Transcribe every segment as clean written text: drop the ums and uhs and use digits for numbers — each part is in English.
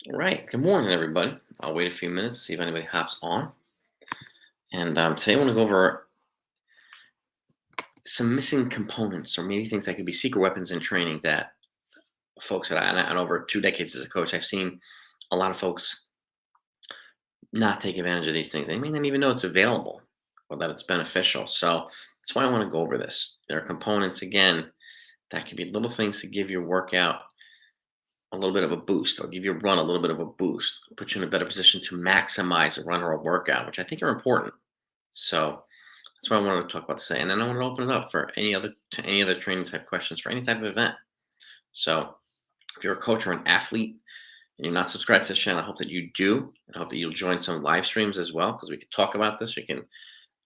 All right. Good morning, everybody. I'll wait a few minutes to see if anybody hops on. And today I want to go over some missing components or maybe things that could be secret weapons in training that folks and over 2 decades as a coach, I've seen a lot of folks not take advantage of these things. They may not even know it's available or that it's beneficial. So that's why I want to go over this. There are components, again, that could be little things to give your workout a little bit of a boost or give your run a little bit of a boost, put you in a better position to maximize a run or a workout, which I think are important. So that's what I wanted to talk about today. And then I want to open it up for any other training type questions for any type of event. So if you're a coach or an athlete and you're not subscribed to this channel, I hope that you do. I hope that you'll join some live streams as well because we can talk about this. You can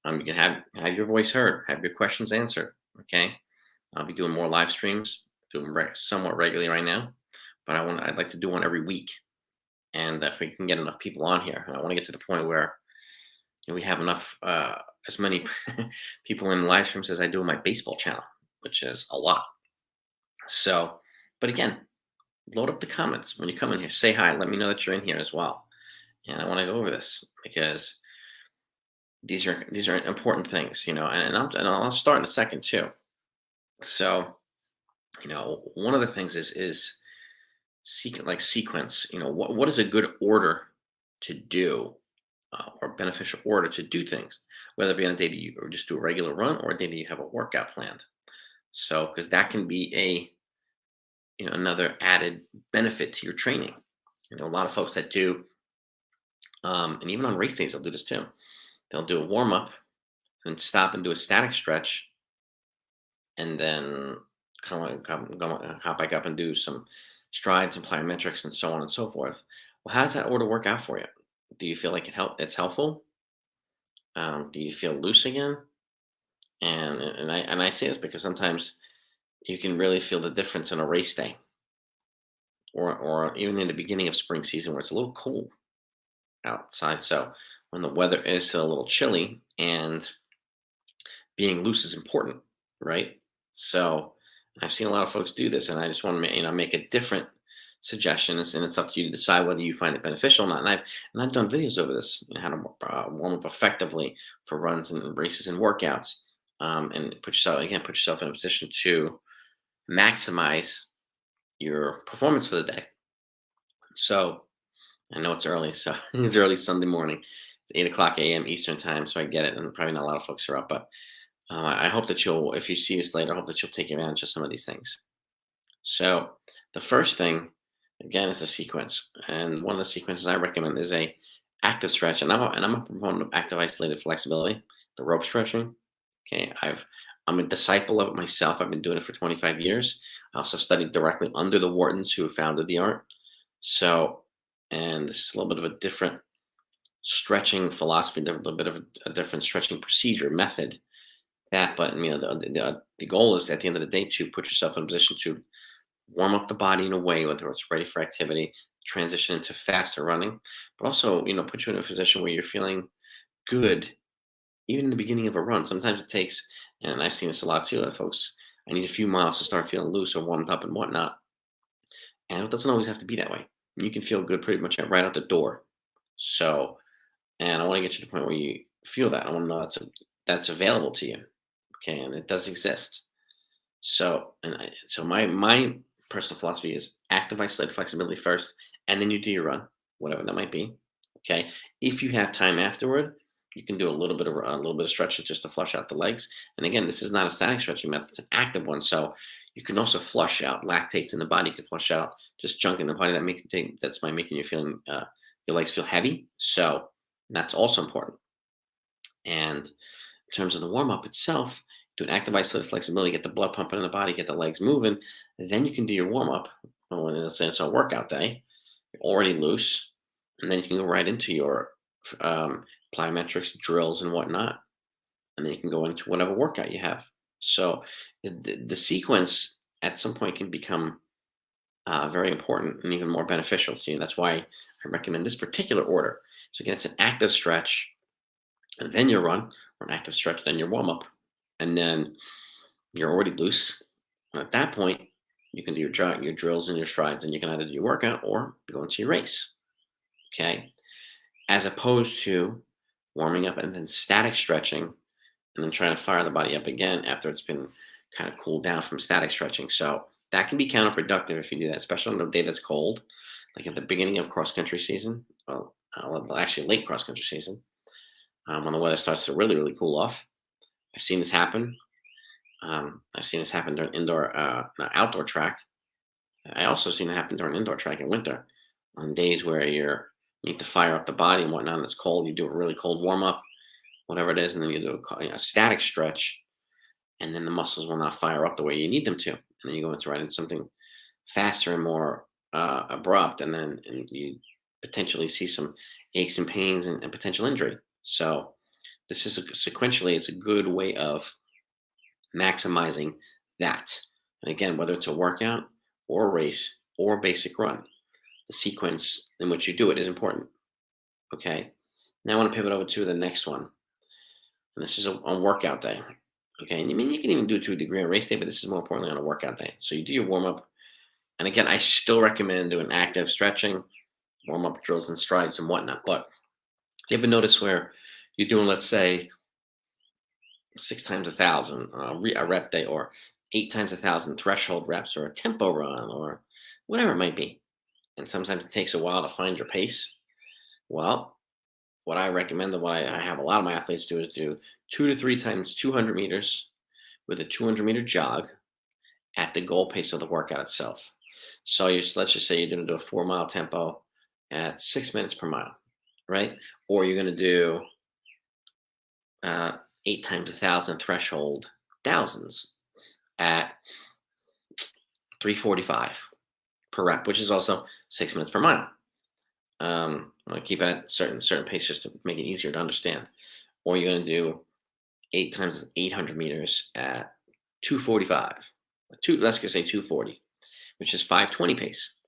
have your voice heard, have your questions answered. Okay, I'll be doing more live streams, doing somewhat regularly right now, but I'd like to do one every week. And if we can get enough people on here, I want to get to the point where we have enough, as many people in live streams as I do in my baseball channel, which is a lot. So, but again, load up the comments when you come in here. Say hi. Let me know that you're in here as well. And I want to go over this because these are important things, and I'll start in a second too. So, one of the things is sequence. What is a good order to do or beneficial order to do things, whether it be on a day that you or just do a regular run or a day that you have a workout planned. So, because that can be another added benefit to your training. A lot of folks that do, and even on race days, they'll do this too. They'll do a warm up and stop and do a static stretch, and then hop back up and do some strides and plyometrics and so on and so forth. Well, how does that order work out for you? Do you feel like it's helpful? Do you feel loose again? And I say this because sometimes you can really feel the difference in a race day, or even in the beginning of spring season where it's a little cool outside. So when the weather is still a little chilly and being loose is important, right? So I've seen a lot of folks do this, and I just want to make a different suggestion, and it's up to you to decide whether you find it beneficial or not. And I've done videos over this, how to warm up effectively for runs and races and workouts, and put yourself in a position to maximize your performance for the day. So I know it's early, so it's early Sunday morning. It's 8 o'clock a.m. Eastern time, so I get it, and probably not a lot of folks are up, but I hope that if you see this later, I hope that you'll take advantage of some of these things. So the first thing, again, is the sequence, and one of the sequences I recommend is a active stretch, and I'm a proponent of active isolated flexibility, the rope stretching. Okay, I'm a disciple of it myself. I've been doing it for 25 years. I also studied directly under the Whartons who founded the art. So, and this is a little bit of a different stretching philosophy, a little bit of a different stretching procedure method. But the goal is at the end of the day to put yourself in a position to warm up the body in a way, whether it's ready for activity, transition into faster running, but also put you in a position where you're feeling good even in the beginning of a run. Sometimes it takes, and I've seen this a lot too, folks. I need a few miles to start feeling loose or warmed up and whatnot. And it doesn't always have to be that way. You can feel good pretty much right out the door. So, and I want to get you to the point where you feel that. I want to know that's available to you. Okay, and it does exist. So my personal philosophy is active isolated flexibility first, and then you do your run, whatever that might be. Okay, if you have time afterward, you can do a little bit of stretching just to flush out the legs. And again, this is not a static stretching method; it's an active one. So you can also flush out lactates in the body. You can flush out just junk in the body that's by making you feeling your legs feel heavy. So that's also important. And in terms of the warm up itself, do an active isolated flexibility, get the blood pumping in the body, get the legs moving. Then you can do your warm up. When it's a workout day, you're already loose, and then you can go right into your um, plyometrics, drills, and whatnot. And then you can go into whatever workout you have. So the sequence at some point can become very important and even more beneficial to you. That's why I recommend this particular order. So again, it's an active stretch, and then your run, or an active stretch, then your warm up, and then you're already loose. And at that point, You can do your drills and your strides, and you can either do your workout or go into your race. Okay, as opposed to warming up and then static stretching, and then trying to fire the body up again after it's been kind of cooled down from static stretching. So that can be counterproductive if you do that, especially on a day that's cold, like at the beginning of cross country season. Well, actually late cross country season, when the weather starts to really, really cool off. I've seen this happen. I've seen this happen during outdoor track. I also seen it happen during indoor track in winter, on days where you need to fire up the body and whatnot. And it's cold. You do a really cold warm up, whatever it is, and then you do a static stretch, and then the muscles will not fire up the way you need them to, and then you go into right into something faster and more abrupt, and you potentially see some aches and pains and potential injury. So this is sequentially, it's a good way of maximizing that. And again, whether it's a workout or a race or a basic run, the sequence in which you do it is important. Okay. Now I want to pivot over to the next one. And this is a workout day. Okay. And you can even do it to a degree on race day, but this is more importantly on a workout day. So you do your warm up. And again, I still recommend doing active stretching, warm up drills and strides and whatnot. But you ever notice where you're doing, let's say, 6 times 1,000 a rep day, or 8 times 1,000 threshold reps, or a tempo run, or whatever it might be, and sometimes it takes a while to find your pace? Well, what I recommend, and what I have a lot of my athletes do, is do 2 to 3 times 200 meters with a 200-meter jog at the goal pace of the workout itself. So let's just say you're going to do a 4-mile tempo at 6 minutes per mile, right? Or you're going to do 8 times 1,000 threshold thousands at 3:45 per rep, which is also 6 minutes per mile. I'm going to keep it at certain pace just to make it easier to understand. Or you're going to do 8 times 800 meters at 2:45. Let's just say 2:40, which is 5:20 pace.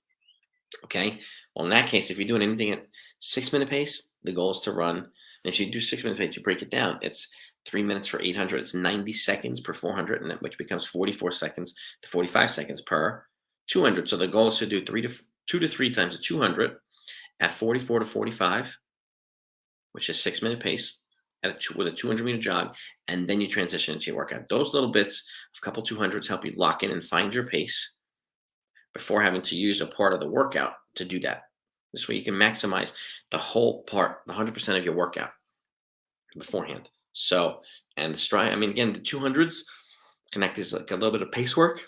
Okay. Well, in that case, if you're doing anything at 6-minute pace, the goal is to run. And if you do 6-minute pace, you break it down. It's 3 minutes for 800. It's 90 seconds per 400, and which becomes 44 seconds to 45 seconds per 200. So the goal is to do 2 to 3 times 200 at 44 to 45, which is 6-minute pace with a 200-meter jog, and then you transition into your workout. Those little bits of couple 200s help you lock in and find your pace before having to use a part of the workout to do that. This way you can maximize the whole part, the 100% of your workout beforehand. So, and the stride, I mean, again, the 200s connect is like a little bit of pace work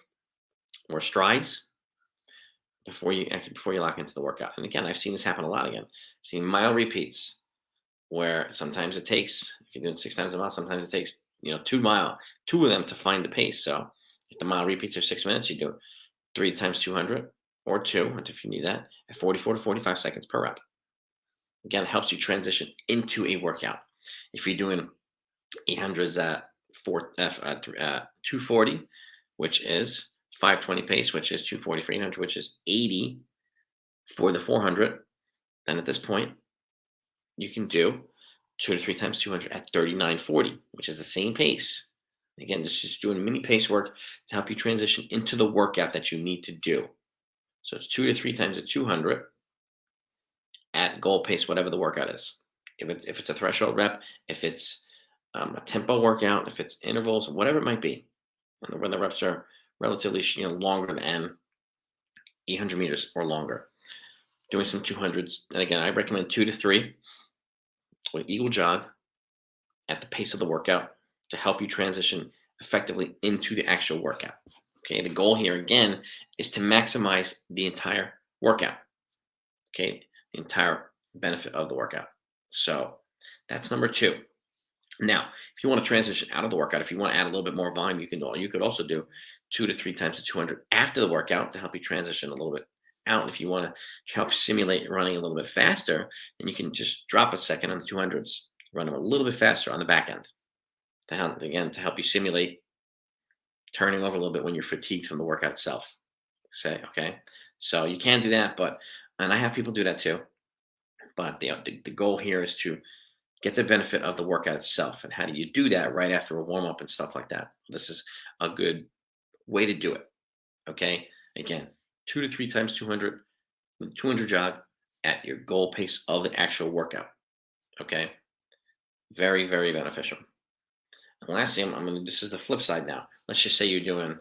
or strides before you lock into the workout. And again, I've seen this happen a lot. Again, I've seen mile repeats where sometimes it takes, if you're doing 6 times a mile, sometimes it takes 2 of them to find the pace. So if the mile repeats are 6 minutes, you do 3 times 200 or 2, if you need that, at 44 to 45 seconds per rep. Again, it helps you transition into a workout. If you're doing 800s at 240, which is 5:20 pace, which is 240 for 800, which is 80 for the 400, then at this point, you can do 2 to 3 times 200 at 39:40, which is the same pace. Again, this is just doing mini pace work to help you transition into the workout that you need to do. So it's 2 to 3 times at 200 at goal pace, whatever the workout is. If it's a threshold rep, if it's a tempo workout, if it's intervals, whatever it might be, when the reps are relatively longer than 800 meters or longer, doing some 200s. And again, I recommend 2 to 3 with eagle jog at the pace of the workout to help you transition effectively into the actual workout. Okay, the goal here again is to maximize the entire workout. Okay, the entire benefit of the workout. So that's number 2. Now, if you want to transition out of the workout, if you want to add a little bit more volume, you could also do 2 to 3 times 200 after the workout to help you transition a little bit out. If you want to help simulate running a little bit faster, then you can just drop a second on the 200s, run them a little bit faster on the back end to help you simulate turning over a little bit when you're fatigued from the workout itself. Okay, so you can do that, and I have people do that too. But the goal here is to get the benefit of the workout itself. And how do you do that right after a warm up and stuff like that? This is a good way to do it. Okay. Again, 2 to 3 times 200, 200 jog at your goal pace of the actual workout. Okay, very, very beneficial. And lastly, I'm gonna. This is the flip side now. Let's just say you're doing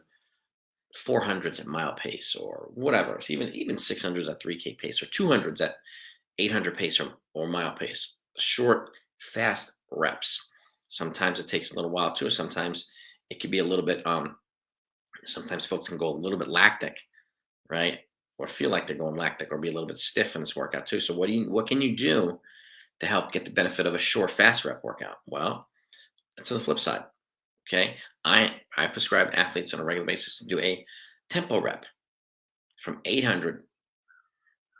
400s at mile pace or whatever. So even 600s at 3K pace or 200s at 800 pace or mile pace. Short, fast reps. Sometimes it takes a little while too. Sometimes it can be a little bit. Sometimes folks can go a little bit lactic, right? Or feel like they're going lactic, or be a little bit stiff in this workout too. So what can you do to help get the benefit of a short, fast rep workout? Well, to the flip side. Okay, I prescribe athletes on a regular basis to do a tempo rep from 800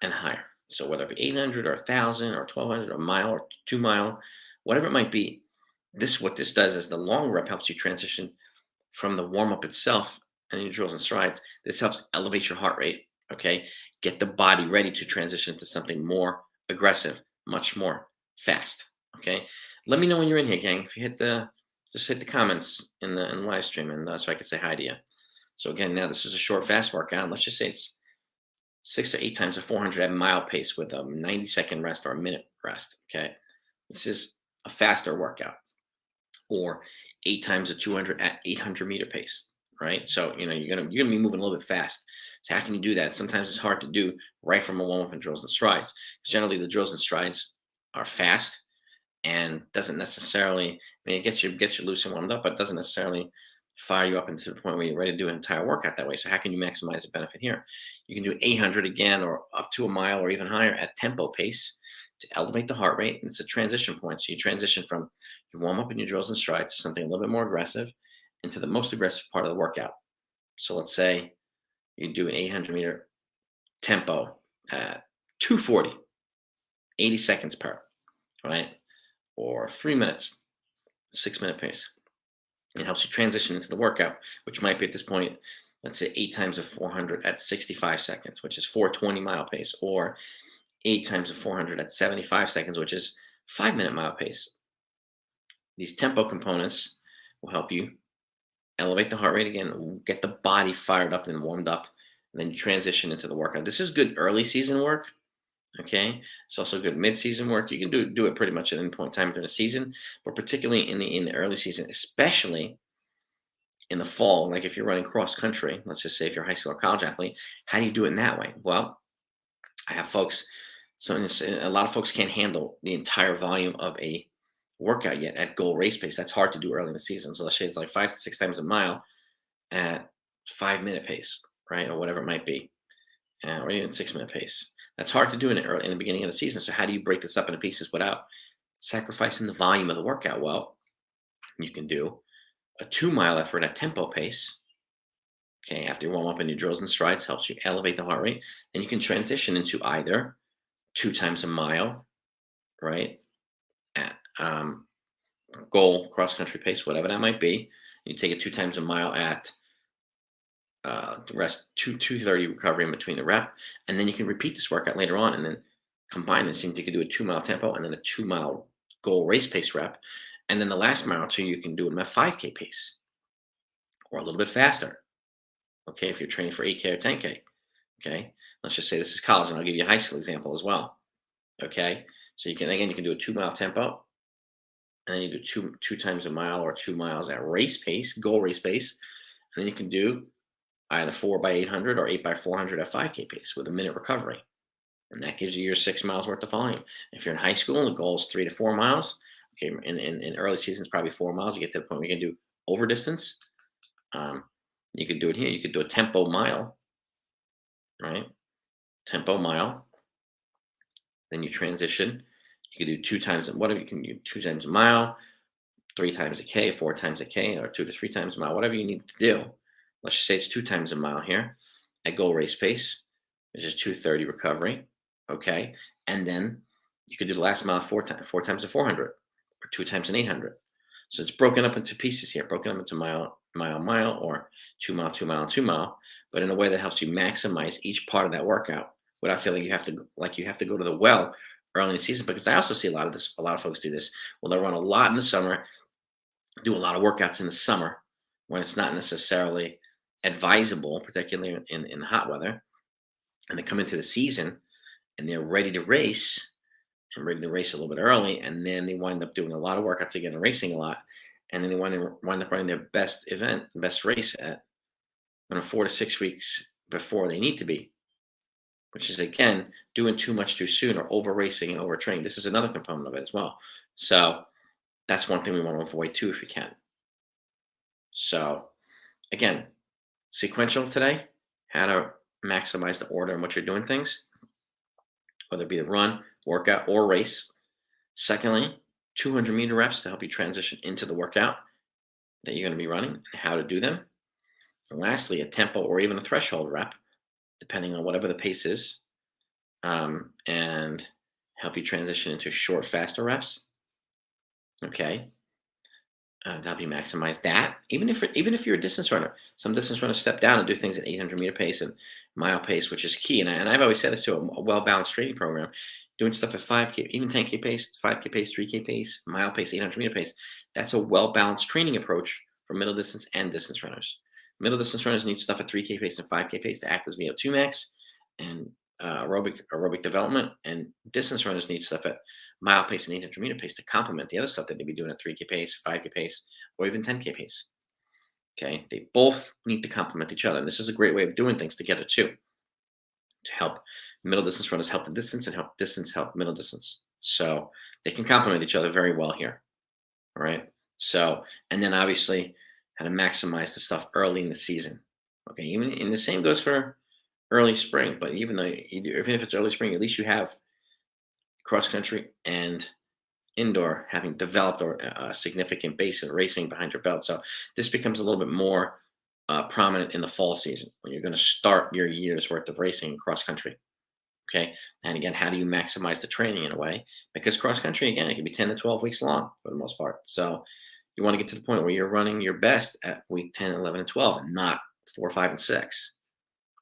and higher. So whether it be 800 or 1,000 or 1,200 or a mile or 2 mile, whatever it might be, this what this does is the long rep helps you transition from the warm up itself and your drills and strides. This helps elevate your heart rate. Okay, get the body ready to transition to something more aggressive, much more fast. Okay, let me know when you're in here, gang. If you just hit the comments in the live stream, and so I can say hi to you. So again, now this is a short, fast workout. Let's just say it's 6 to 8 times a 400 at mile pace with a 90-second rest or a minute rest. Okay, this is a faster workout. Or 8 times a 200 at 800-meter pace. Right, so you're gonna be moving a little bit fast. So how can you do that? Sometimes it's hard to do right from a warm up and drills and strides. Because generally the drills and strides are fast and doesn't necessarily. I mean, it gets you loose and warmed up, but it doesn't necessarily fire you up into the point where you're ready to do an entire workout that way. So how can you maximize the benefit here? You can do 800 again, or up to a mile, or even higher at tempo pace to elevate the heart rate. And it's a transition point. So you transition from your warm up and your drills and strides to something a little bit more aggressive, into the most aggressive part of the workout. So let's say you do an 800-meter tempo at 240, 80 seconds per, right? Or 3 minutes, 6-minute pace. It helps you transition into the workout, which might be at this point, let's say 8 times of 400 at 65 seconds, which is 420-mile pace, or 8 times of 400 at 75 seconds, which is 5-minute mile pace. These tempo components will help you elevate the heart rate again, get the body fired up and warmed up, and then you transition into the workout. This is good early season work. Okay, it's also good mid-season work. You can do it pretty much at any point in time during the season, but particularly in the early season, especially in the fall. Like if you're running cross country, let's just say if you're a high school or college athlete, how do you do it in that way? Well, I have folks. A lot of folks can't handle the entire volume of a workout yet at goal race pace. That's hard to do early in the season. So let's say it's like 5 to 6 times a mile at 5-minute pace, right, or whatever it might be, or even 6-minute pace. That's hard to do in the beginning of the season. So how do you break this up into pieces without sacrificing the volume of the workout? Well, you can do a 2-mile effort at tempo pace. Okay, after you warm up and your drills and strides helps you elevate the heart rate. Then you can transition into either 2 times a mile, right, at goal cross country pace, whatever that might be. You take it 2 times a mile at the rest 230 recovery in between the rep, and then you can repeat this workout later on, and then combine this. And you can do a 2-mile tempo and then a 2-mile goal race pace rep, and then the last mile or two you can do it at 5K pace or a little bit faster. Okay, if you're training for 8K or 10K. Okay, let's just say this is college, and I'll give you a high school example as well. Okay, so you can do a 2-mile tempo, and then you do two times a mile or 2 miles at race pace, goal race pace, and then you can do either 4 by 800 or 8 by 400 at 5K pace with a minute recovery. And that gives you your 6 miles worth of volume. If you're in high school, the goal is 3 to 4 miles. Okay, in early seasons, probably 4 miles. You get to the point where you can do over distance. You could do it here. You could do a tempo mile, right? Tempo mile. Then you transition. You could do 2 times, whatever you can do, 2 times a mile, 3 times a K, 4 times a K, or 2 to 3 times a mile, whatever you need to do. Let's just say it's 2 times a mile here at goal race pace, which is 230 recovery. Okay. And then you could do the last mile 4 times a 400 or 2 times an 800. So it's broken up into pieces here, broken up into mile, or 2 mile, 2 mile, and 2 mile, but in a way that helps you maximize each part of that workout without feeling you have to go to the well early in the season. Because I also see a lot of folks do this. Well, they'll run a lot in the summer, do a lot of workouts in the summer when it's not necessarily advisable, particularly in the hot weather, and they come into the season and they're ready to race and ready to race a little bit early, and then they wind up doing a lot of workouts again and racing a lot, and then they wind up running their best event, best race at 4 to 6 weeks before they need to be, which is again doing too much too soon or over racing and overtraining. This is another component of it as well. So that's one thing we want to avoid too if we can. So again, sequential today, how to maximize the order in which you're doing things, whether it be the run, workout, or race. Secondly, 200-meter reps to help you transition into the workout that you're going to be running and how to do them. And lastly, a tempo or even a threshold rep, depending on whatever the pace is, and help you transition into short, faster reps. Okay, to help you maximize that. Even if you're a distance runner, some distance runners step down and do things at 800-meter pace and mile pace, which is key. And I've always said this to a well-balanced training program, doing stuff at 5K, even 10K pace, 5K pace, 3K pace, mile pace, 800-meter pace. That's a well-balanced training approach for middle distance and distance runners. Middle distance runners need stuff at 3K pace and 5K pace to act as VO2 max and aerobic development, and distance runners need stuff at mile pace and 800-meter pace to complement the other stuff that they'd be doing at 3K pace, 5K pace, or even 10K pace. Okay, they both need to complement each other, and this is a great way of doing things together too, to help middle distance runners help the distance and help distance help middle distance. So they can complement each other very well here. All right. So, and then obviously how to maximize the stuff early in the season. Okay, even and the same goes for early spring. But even if it's early spring, at least you have cross country and indoor having developed or a significant base in racing behind your belt. So this becomes a little bit more prominent in the fall season when you're going to start your year's worth of racing cross country. Okay, and again, how do you maximize the training in a way? Because cross country, again, it can be 10 to 12 weeks long for the most part. So you want to get to the point where you're running your best at week 10, 11, and 12, and not 4, 5, and 6.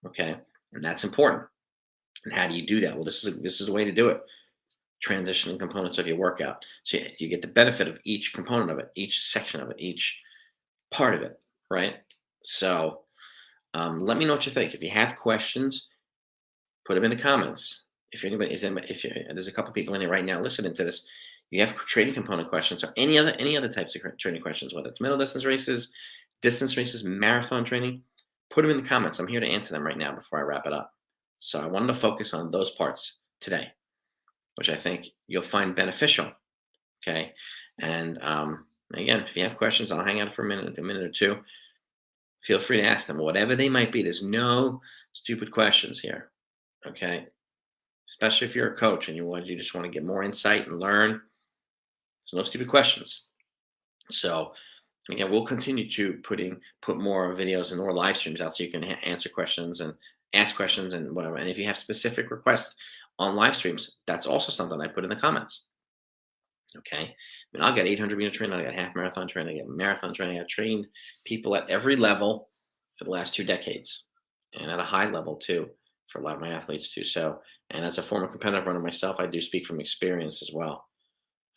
Okay, and that's important. And how do you do that? Well, this is a way to do it. Transitioning components of your workout, so you get the benefit of each component of it, each section of it, each part of it, right? So let me know what you think. If you have questions, put them in the comments. If anybody is in, if you, there's a couple people in here right now listening to this, you have training component questions or any other types of training questions, whether it's middle distance races, marathon training, put them in the comments. I'm here to answer them right now before I wrap it up. So I wanted to focus on those parts today, which I think you'll find beneficial. Okay, and again, if you have questions, I'll hang out for a minute or two. Feel free to ask them, whatever they might be. There's no stupid questions here. Okay, especially if you're a coach and you just want to get more insight and learn. There's no stupid questions. So again, we'll continue to put more videos and more live streams out so you can answer questions and ask questions and whatever. And if you have specific requests on live streams, that's also something I put in the comments. Okay, I mean, I'll get 800-meter training, I got half marathon training, I get marathon training. I've trained people at every level for the last 2 decades, and at a high level too for a lot of my athletes too. So, and as a former competitive runner myself, I do speak from experience as well,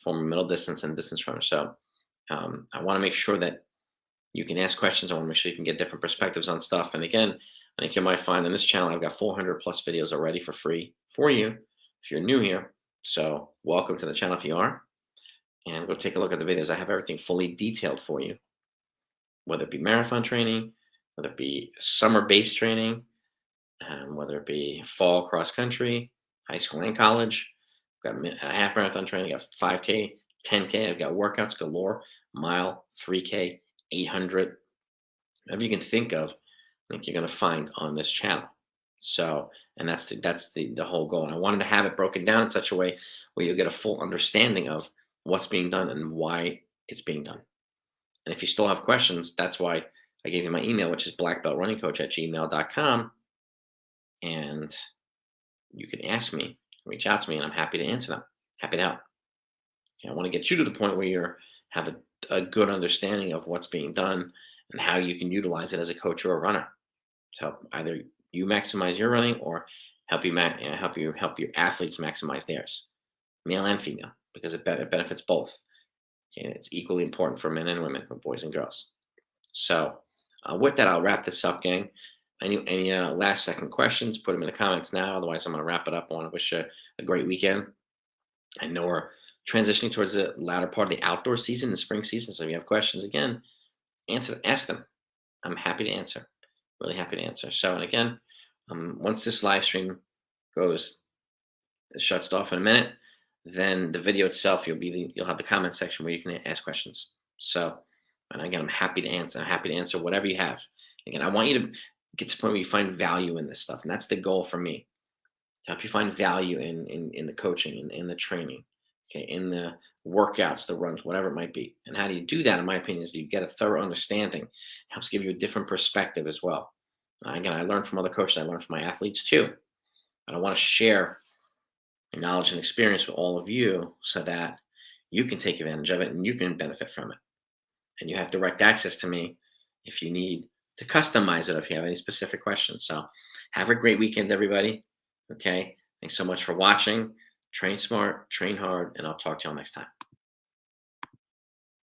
former middle distance and distance runner. So, I want to make sure that you can ask questions. I want to make sure you can get different perspectives on stuff. And again, I think you might find on this channel, I've got 400 plus videos already for free for you if you're new here. So, welcome to the channel if you are. And go take a look at the videos. I have everything fully detailed for you, whether it be marathon training, whether it be summer-based training, whether it be fall cross country, high school and college. I've got a half marathon training, I've got 5K, 10K. I've got workouts galore, mile, 3K, 800. Whatever you can think of, I think you're going to find on this channel. So, and that's the whole goal. And I wanted to have it broken down in such a way where you'll get a full understanding of what's being done and why it's being done. And if you still have questions, that's why I gave you my email, which is blackbeltrunningcoach@gmail.com. And you can ask me, reach out to me, and I'm happy to answer them. Happy to help. Okay, I want to get you to the point where you have a good understanding of what's being done and how you can utilize it as a coach or a runner to help either you maximize your running or help your athletes maximize theirs, male and female, because it benefits both. Okay, it's equally important for men and women, for boys and girls. So With that, I'll wrap this up, gang. Any last second questions? Put them in the comments now. Otherwise, I'm going to wrap it up. I want to wish you a great weekend. I know we're transitioning towards the latter part of the outdoor season, the spring season. So if you have questions, again, ask them. I'm happy to answer. Really happy to answer. So, and again, once this live stream goes, it shuts off in a minute, then the video itself, you'll have the comment section where you can ask questions. So, and again, I'm happy to answer. I'm happy to answer whatever you have. Again, I want you to get to the point where you find value in this stuff, and that's the goal for me, to help you find value in the coaching, in the training, okay, in the workouts, the runs, whatever it might be. And how do you do that? In my opinion, is you get a thorough understanding. It helps give you a different perspective as well. Again, I learn from other coaches. I learn from my athletes too. But I want to share my knowledge and experience with all of you so that you can take advantage of it and you can benefit from it. And you have direct access to me if you need to customize it, or if you have any specific questions. So have a great weekend, everybody. Okay. Thanks so much for watching. Train smart, train hard, and I'll talk to y'all next time.